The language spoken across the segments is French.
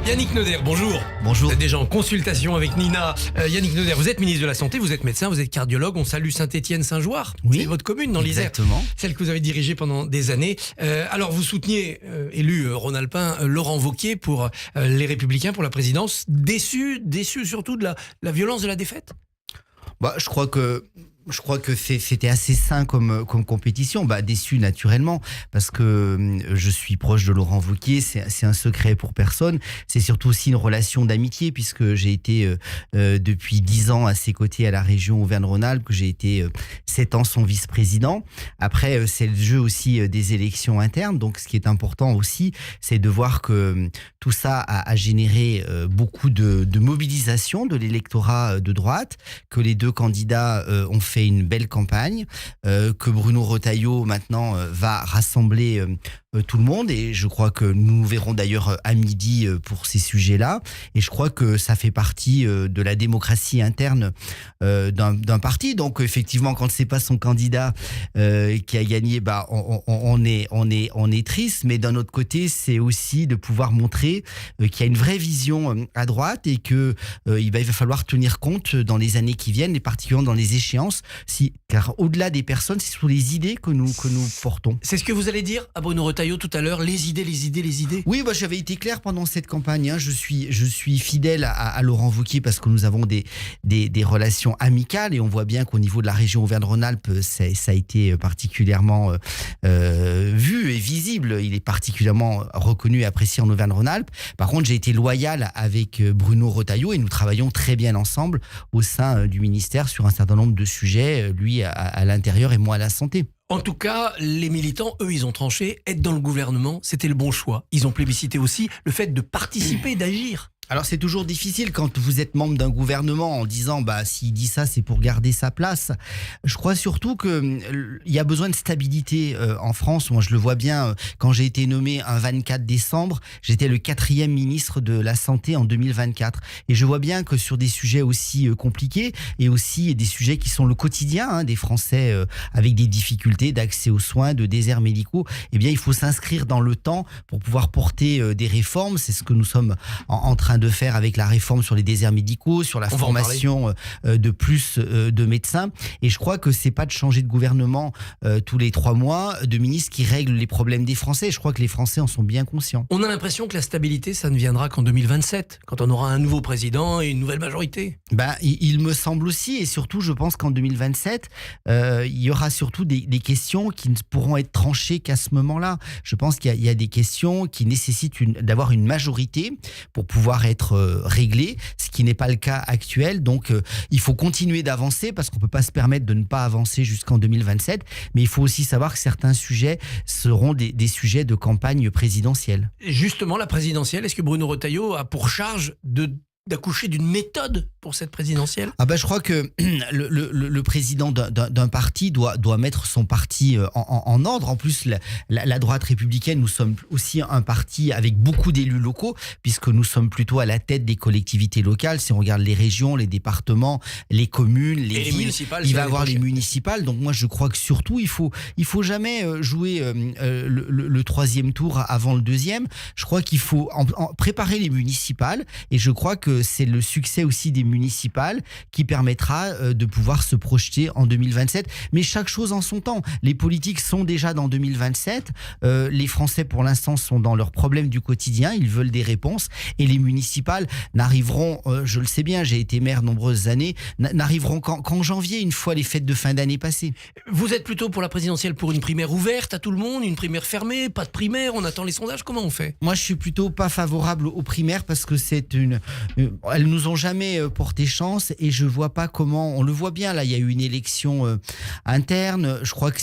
Yannick Neuder, bonjour. Bonjour. Vous êtes déjà en consultation avec Nina. Yannick Neuder, vous êtes ministre de la Santé, vous êtes médecin, vous êtes cardiologue. On salue Saint-Étienne-Saint-Jouard. Oui. C'est votre commune dans l'Isère. Exactement. Celle que vous avez dirigée pendant des années. Alors vous souteniez, élu Rhône-Alpin, Laurent Wauquiez pour les Républicains pour la présidence. Déçu surtout de la violence de la défaite. Je crois que c'était assez sain comme compétition. Déçu naturellement, parce que je suis proche de Laurent Wauquiez, c'est un secret pour personne. C'est surtout aussi une relation d'amitié, puisque j'ai été depuis 10 ans à ses côtés à la région Auvergne-Rhône-Alpes, que j'ai été 7 ans son vice-président. Après, c'est le jeu aussi des élections internes. Donc, ce qui est important aussi, c'est de voir que tout ça a généré beaucoup de mobilisation de l'électorat de droite, que les deux candidats ont fait une belle campagne, que Bruno Retailleau maintenant va rassembler tout le monde, et je crois que nous nous verrons d'ailleurs à midi pour ces sujets-là, et je crois que ça fait partie de la démocratie interne d'un parti. Donc effectivement, quand c'est pas son candidat qui a gagné, on est triste, mais d'un autre côté, c'est aussi de pouvoir montrer qu'il y a une vraie vision à droite, et que il va falloir tenir compte dans les années qui viennent, et particulièrement dans les échéances, car au-delà des personnes, c'est sur les idées que nous portons. C'est ce que vous allez dire à Bruno Retailleau tout à l'heure, les idées. Oui, j'avais été clair pendant cette campagne. Je suis fidèle à Laurent Wauquiez, parce que nous avons des relations amicales, et on voit bien qu'au niveau de la région Auvergne-Rhône-Alpes, ça a été particulièrement vu et visible. Il est particulièrement reconnu et apprécié en Auvergne-Rhône-Alpes. Par contre, j'ai été loyal avec Bruno Retailleau, et nous travaillons très bien ensemble au sein du ministère sur un certain nombre de sujets, lui à l'intérieur et moi à la santé. En tout cas, les militants, eux, ils ont tranché. Être dans le gouvernement, c'était le bon choix. Ils ont plébiscité aussi le fait de participer, d'agir. Alors c'est toujours difficile quand vous êtes membre d'un gouvernement en disant s'il dit ça, c'est pour garder sa place. Je crois surtout qu'il y a besoin de stabilité en France. Moi je le vois bien, quand j'ai été nommé un 24 décembre, j'étais le 4e ministre de la Santé en 2024. Et je vois bien que sur des sujets aussi compliqués, et aussi des sujets qui sont le quotidien des Français, avec des difficultés d'accès aux soins, de déserts médicaux, il faut s'inscrire dans le temps pour pouvoir porter des réformes. C'est ce que nous sommes en train de faire avec la réforme sur les déserts médicaux, sur la formation de plus de médecins. Et je crois que c'est pas de changer de gouvernement tous les 3 mois, de ministre qui règle les problèmes des Français. Je crois que les Français en sont bien conscients. On a l'impression que la stabilité, ça ne viendra qu'en 2027, quand on aura un nouveau président et une nouvelle majorité. Il me semble aussi, et surtout je pense qu'en 2027, il y aura surtout des questions qui ne pourront être tranchées qu'à ce moment-là. Je pense qu'il y a des questions qui nécessitent d'avoir une majorité pour pouvoir être réglé, ce qui n'est pas le cas actuel. Donc il faut continuer d'avancer, parce qu'on ne peut pas se permettre de ne pas avancer jusqu'en 2027, mais il faut aussi savoir que certains sujets seront des sujets de campagne présidentielle. Justement, la présidentielle, est-ce que Bruno Retailleau a pour charge d'accoucher d'une méthode pour cette présidentielle? Je crois que le président d'un parti doit mettre son parti en ordre. En plus, la droite républicaine, nous sommes aussi un parti avec beaucoup d'élus locaux, puisque nous sommes plutôt à la tête des collectivités locales. Si on regarde les régions, les départements, les communes, les villes, il va y avoir les municipales. Donc moi, je crois que surtout, il faut jamais jouer le 3e tour avant le 2e. Je crois qu'il faut préparer les municipales, et je crois que c'est le succès aussi des municipales qui permettra de pouvoir se projeter en 2027. Mais chaque chose en son temps. Les politiques sont déjà dans 2027. Les Français, pour l'instant, sont dans leurs problèmes du quotidien. Ils veulent des réponses. Et les municipales n'arriveront, je le sais bien, j'ai été maire nombreuses années, n'arriveront qu'en janvier, une fois les fêtes de fin d'année passées. Vous êtes plutôt pour la présidentielle, pour une primaire ouverte à tout le monde, une primaire fermée, pas de primaire, on attend les sondages, comment on fait? Moi, je suis plutôt pas favorable aux primaires, parce que elles nous ont jamais porté chance, et je vois pas comment. On le voit bien là, il y a eu une élection interne. Je crois que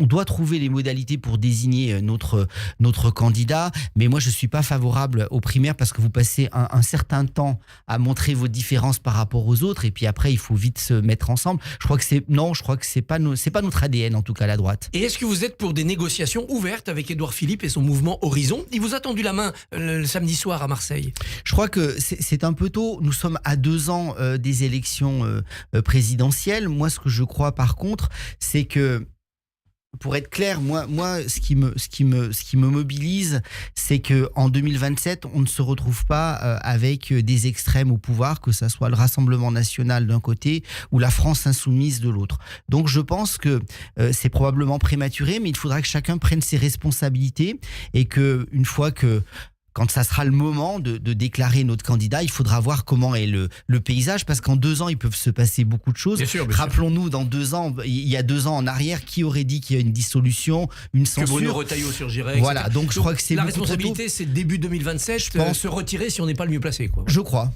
on doit trouver les modalités pour désigner notre candidat, mais moi je suis pas favorable aux primaires, parce que vous passez un certain temps à montrer vos différences par rapport aux autres, et puis après il faut vite se mettre ensemble. Je crois que c'est pas notre ADN, en tout cas, la droite. Et est-ce que vous êtes pour des négociations ouvertes avec Édouard Philippe et son mouvement Horizon? Il vous a tendu la main le samedi soir à Marseille. Je crois que c'est un peu tôt. Nous sommes à 2 ans des élections présidentielles. Moi, ce que je crois par contre, c'est que pour être clair, moi, ce qui me mobilise, c'est que en 2027, on ne se retrouve pas avec des extrêmes au pouvoir, que ça soit le Rassemblement national d'un côté ou la France insoumise de l'autre. Donc, je pense que c'est probablement prématuré, mais il faudra que chacun prenne ses responsabilités et que une fois que quand ça sera le moment de déclarer notre candidat, il faudra voir comment est le paysage, parce qu'en 2 ans, il peut se passer beaucoup de choses. Bien sûr. Rappelons-nous, dans 2 ans, il y a 2 ans en arrière, qui aurait dit qu'il y a une dissolution, une censure? Que Bruno Retailleau surgirait, voilà, etc. donc je crois que c'est la beaucoup trop tôt. responsabilité, c'est début 2027, Je pense. se retirer si on n'est pas le mieux placé, quoi. Je crois.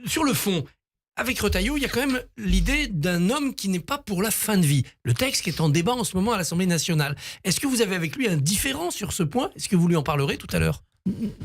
Sur le fond, avec Retailleau, il y a quand même l'idée d'un homme qui n'est pas pour la fin de vie. Le texte qui est en débat en ce moment à l'Assemblée nationale. Est-ce que vous avez avec lui un différend sur ce point? Est-ce que vous lui en parlerez tout à l'heure?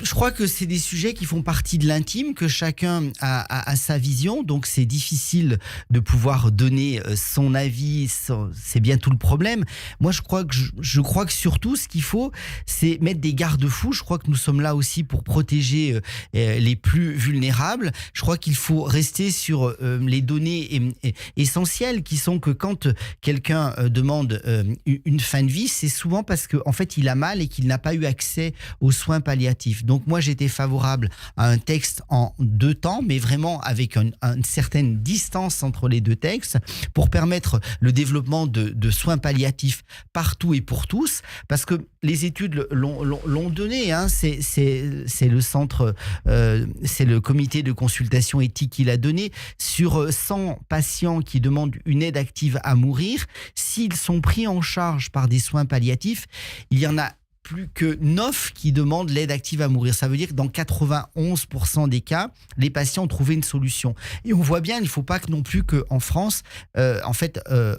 Je crois que c'est des sujets qui font partie de l'intime, que chacun a sa vision, donc c'est difficile de pouvoir donner son avis, c'est bien tout le problème. Moi, je crois que surtout, ce qu'il faut, c'est mettre des garde-fous. Je crois que nous sommes là aussi pour protéger les plus vulnérables. Je crois qu'il faut rester sur les données essentielles, qui sont que quand quelqu'un demande une fin de vie, c'est souvent parce qu'en fait, il a mal et qu'il n'a pas eu accès aux soins palliatifs. Donc moi, j'étais favorable à un texte en 2 temps, mais vraiment avec une certaine distance entre les 2 textes pour permettre le développement de soins palliatifs partout et pour tous, parce que les études l'ont donné, hein. C'est le centre, c'est le comité de consultation éthique qui l'a donné. Sur 100 patients qui demandent une aide active à mourir, s'ils sont pris en charge par des soins palliatifs, il y en a plus que 9 qui demandent l'aide active à mourir. Ça veut dire que dans 91% des cas, les patients ont trouvé une solution. Et on voit bien, il ne faut pas que non plus qu'en France,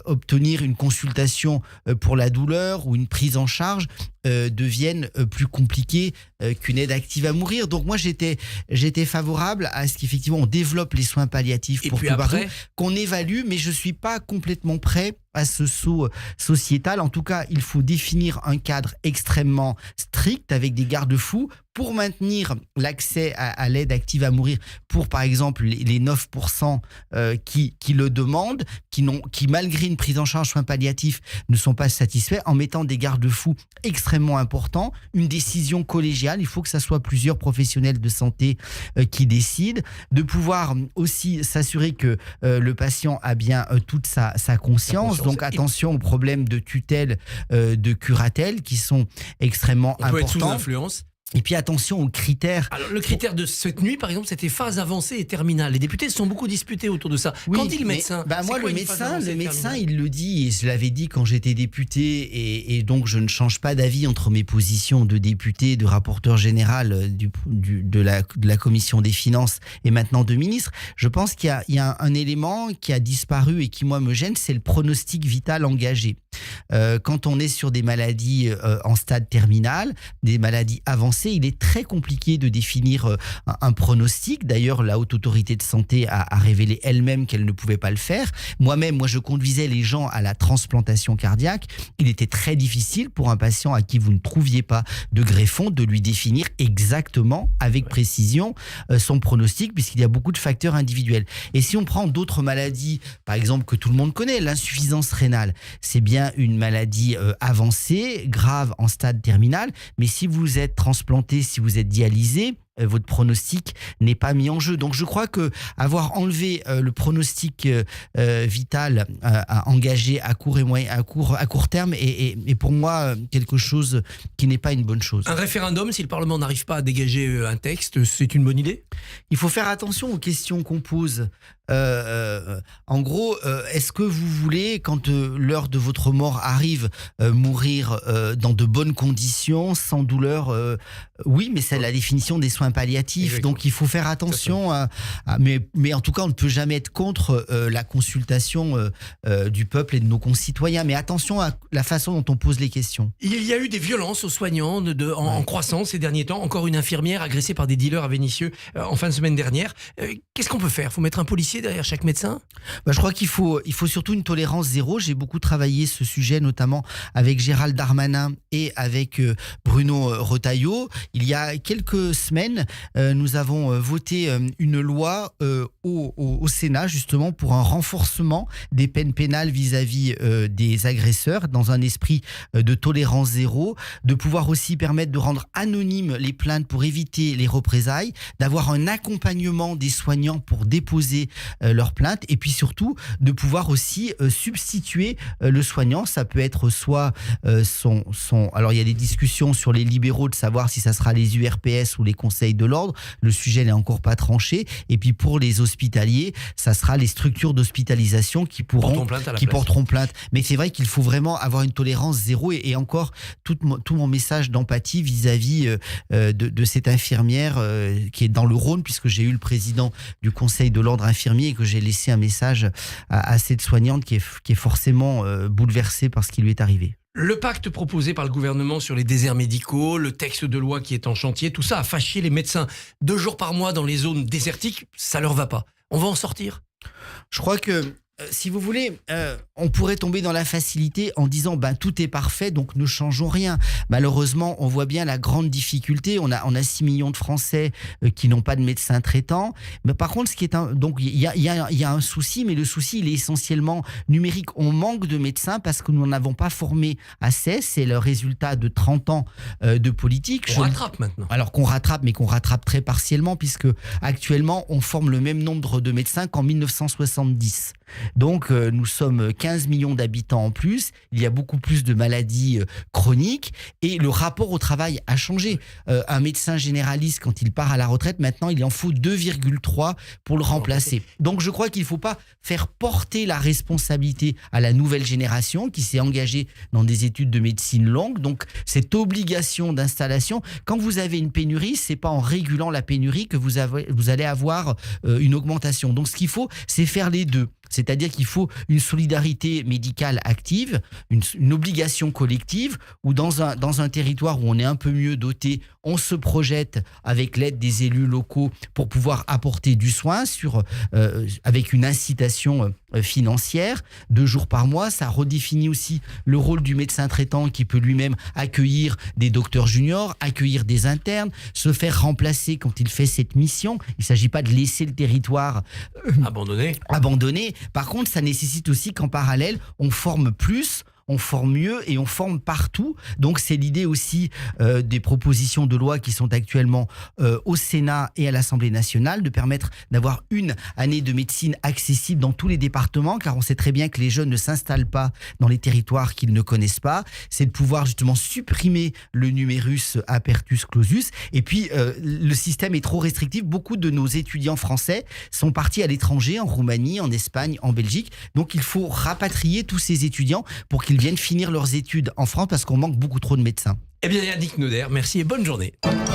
obtenir une consultation pour la douleur ou une prise en charge devienne plus compliqué qu'une aide active à mourir. Donc moi, j'étais favorable à ce qu'effectivement on développe les soins palliatifs et pour puis tout après, partout, qu'on évalue, mais je ne suis pas complètement prêt à ce saut sociétal. En tout cas, il faut définir un cadre extrêmement strict avec des garde-fous pour maintenir l'accès à l'aide active à mourir pour, par exemple, les 9% qui le demandent, qui malgré une prise en charge soins palliatifs ne sont pas satisfaits, en mettant des garde-fous extrêmement importants, une décision collégiale. Il faut que ça soit plusieurs professionnels de santé qui décident, de pouvoir aussi s'assurer que le patient a bien toute sa conscience. Donc attention aux problèmes de tutelle, de curatelle qui sont extrêmement importants. On peut être sous influence. Et puis attention aux critères. Alors le critère de cette nuit, par exemple, c'était phase avancée et terminale. Les députés se sont beaucoup disputés autour de ça. Oui, Qu'en dit le médecin? Moi, le médecin, il le dit, et je l'avais dit quand j'étais député, et donc je ne change pas d'avis entre mes positions de député, de rapporteur général de la commission des finances et maintenant de ministre. Je pense qu'il y a un élément qui a disparu et qui, moi, me gêne, c'est le pronostic vital engagé. Quand on est sur des maladies en stade terminal, des maladies avancées, il est très compliqué de définir un pronostic. D'ailleurs, la Haute Autorité de Santé a révélé elle-même qu'elle ne pouvait pas le faire. Moi, je conduisais les gens à la transplantation cardiaque. Il était très difficile pour un patient à qui vous ne trouviez pas de greffon de lui définir exactement, avec précision, son pronostic, puisqu'il y a beaucoup de facteurs individuels. Et si on prend d'autres maladies, par exemple, que tout le monde connaît, l'insuffisance rénale, c'est bien une maladie avancée, grave en stade terminal, mais si vous êtes transplanté, si vous êtes dialysé, votre pronostic n'est pas mis en jeu. Donc je crois que avoir enlevé le pronostic vital à engager à court et moyen, à court terme est pour moi quelque chose qui n'est pas une bonne chose. Un référendum, si le Parlement n'arrive pas à dégager un texte, c'est une bonne idée? Il faut faire attention aux questions qu'on pose. En gros, est-ce que vous voulez, quand l'heure de votre mort arrive, mourir dans de bonnes conditions, sans douleur? Oui, mais c'est la définition des soins palliatifs. Exactement. Donc il faut faire attention mais en tout cas on ne peut jamais être contre la consultation du peuple et de nos concitoyens, mais attention à la façon dont on pose les questions. Il y a eu des violences aux soignants en croissance ces derniers temps. Encore une infirmière agressée par des dealers à Vénissieux en fin de semaine dernière. Qu'est-ce qu'on peut faire? Faut mettre un policier derrière chaque médecin? Je crois qu'il faut surtout une tolérance zéro. J'ai beaucoup travaillé ce sujet, notamment avec Gérald Darmanin et avec Bruno Retailleau. Il y a quelques semaines, semaine, nous avons voté une loi au Sénat justement pour un renforcement des peines pénales vis-à-vis des agresseurs dans un esprit de tolérance zéro, de pouvoir aussi permettre de rendre anonymes les plaintes pour éviter les représailles, d'avoir un accompagnement des soignants pour déposer leurs plaintes et puis surtout de pouvoir aussi substituer le soignant. Ça peut être soit alors il y a des discussions sur les libéraux de savoir si ça sera les URPS ou les conseils de l'ordre. Le sujet n'est encore pas tranché. Et puis pour les hospitaliers, ça sera les structures d'hospitalisation qui porteront plainte. Mais c'est vrai qu'il faut vraiment avoir une tolérance zéro et encore tout mon message d'empathie vis-à-vis de cette infirmière qui est dans le Rhône, puisque j'ai eu le président du conseil de l'ordre infirmier et que j'ai laissé un message à cette soignante qui est forcément bouleversée par ce qui lui est arrivé. Le pacte proposé par le gouvernement sur les déserts médicaux, le texte de loi qui est en chantier, tout ça a fâché les médecins. 2 jours par mois dans les zones désertiques, ça leur va pas. On va en sortir ? Je crois que si vous voulez, on pourrait tomber dans la facilité en disant tout est parfait, donc ne changeons rien. Malheureusement, on voit bien la grande difficulté. On a 6 millions de Français qui n'ont pas de médecin traitant. Mais par contre, donc il y a un souci, mais le souci il est essentiellement numérique. On manque de médecins parce que nous n'en avons pas formé assez. C'est le résultat de 30 ans de politique. On rattrape maintenant. Alors qu'on rattrape, mais qu'on rattrape très partiellement, puisque actuellement on forme le même nombre de médecins qu'en 1970. Donc nous sommes 15 millions d'habitants en plus, il y a beaucoup plus de maladies chroniques et le rapport au travail a changé. Un médecin généraliste, quand il part à la retraite, maintenant il en faut 2,3 pour le remplacer. Donc je crois qu'il ne faut pas faire porter la responsabilité à la nouvelle génération qui s'est engagée dans des études de médecine longue. Donc cette obligation d'installation, quand vous avez une pénurie, ce n'est pas en régulant la pénurie que vous allez avoir une augmentation. Donc ce qu'il faut, c'est faire les deux. C'est-à-dire qu'il faut une solidarité médicale active, une obligation collective, où dans un territoire où on est un peu mieux doté, on se projette avec l'aide des élus locaux pour pouvoir apporter du soin avec une incitation financière. 2 jours par mois, ça redéfinit aussi le rôle du médecin traitant qui peut lui-même accueillir des docteurs juniors, accueillir des internes, se faire remplacer quand il fait cette mission. Il ne s'agit pas de laisser le territoire abandonné. Par contre, ça nécessite aussi qu'en parallèle, on forme plus, on forme mieux et on forme partout. Donc c'est l'idée aussi des propositions de loi qui sont actuellement au Sénat et à l'Assemblée nationale de permettre d'avoir une année de médecine accessible dans tous les départements, car on sait très bien que les jeunes ne s'installent pas dans les territoires qu'ils ne connaissent pas. C'est de pouvoir justement supprimer le numerus apertus clausus. Et puis le système est trop restrictif. Beaucoup de nos étudiants français sont partis à l'étranger, en Roumanie, en Espagne, en Belgique. Donc il faut rapatrier tous ces étudiants pour qu'ils viennent finir leurs études en France parce qu'on manque beaucoup trop de médecins. Eh bien, Yannick Noder, merci et bonne journée.